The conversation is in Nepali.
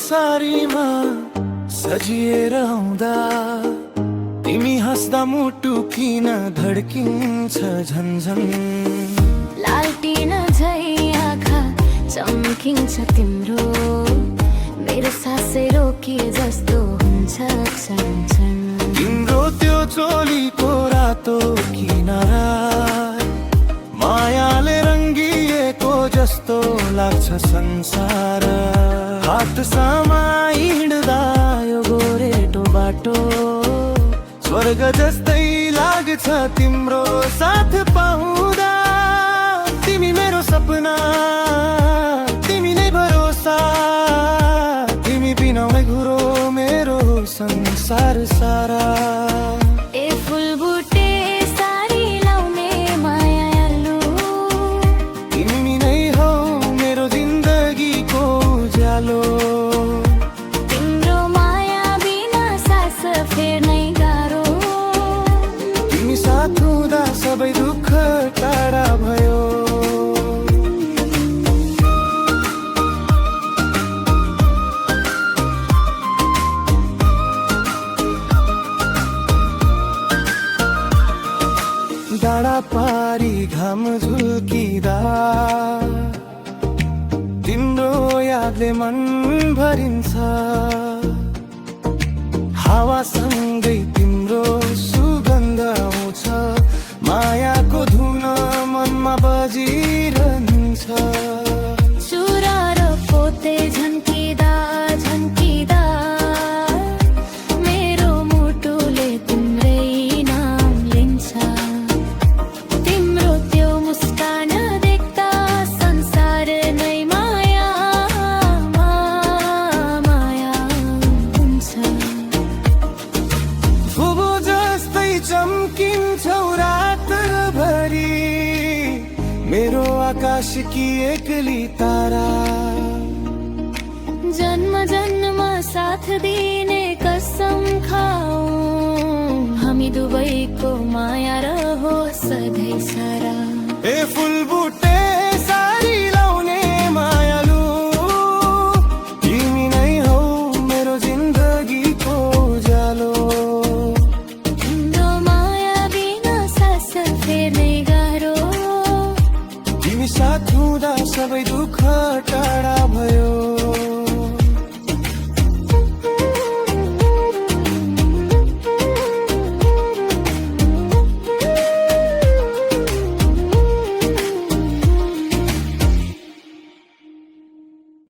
सारीमा सजिएर आउँदा तिमी हँस्दा मुटु किन धड्किन्छ झन्झन। लालटिन झै आँखा चम्किन्छ तिम्रो, मेरो सासै रोकिए जस्तो हुन्छ क्षण। तिम्रो त्यो चोलीको रातो किनारा मायाले रङ्गिएको जस्तो लाग्छ संसार। हात समाई हिँड्दा यो गोरेटो बाटो स्वर्ग जस्तै लाग्छ तिम्रो साथ पाउँदा। तिमी मेरो सपना, तिमी नै भरोसा, तिमी बिना घुरो मेरो संसार सारा। ए फुलबुटे सारी लाउने मायालु, तिमी नै हौ मेरो जिन्दगीको उज्यालो। तिम्रो माया बिना सास फेर्नै गाह्रो, तिमी साथ हुँदा सबै दुःख टाढा भयो। डाँडा पारी घाम झुल्किँदा तिम्रो यादले मन भरिन्छ। हावासँगै तिम्रो सुगन्ध आउँछ, मायाको धुन मनमा बजिरहन्छ। चुरा र पोते झन्किँदा झन्किँदा मेरो मुटुले तिम्रै नाम लिन्छ। तिम्रो त्यो मुस्कान देख्दा संसार नै माया माया हुन्छ। फुबो जस्तै चम्किन्छौ रातभरि, मेरो आकाश कि एक्ली तारा। जन्म जन्म साथ दिने कसम खाऊ, हामी दुवैको माया रहोस् सधैँ सारा। ए फुलबुटे सारी लाउने मायालु, तिमी नै हौ मेरो जिन्दगीको उज्यालो। तिम्रो माया बिना सास फेर्नै गाह्रो, तिमी साथ हुँदा सबै दुःख टाढा भयो।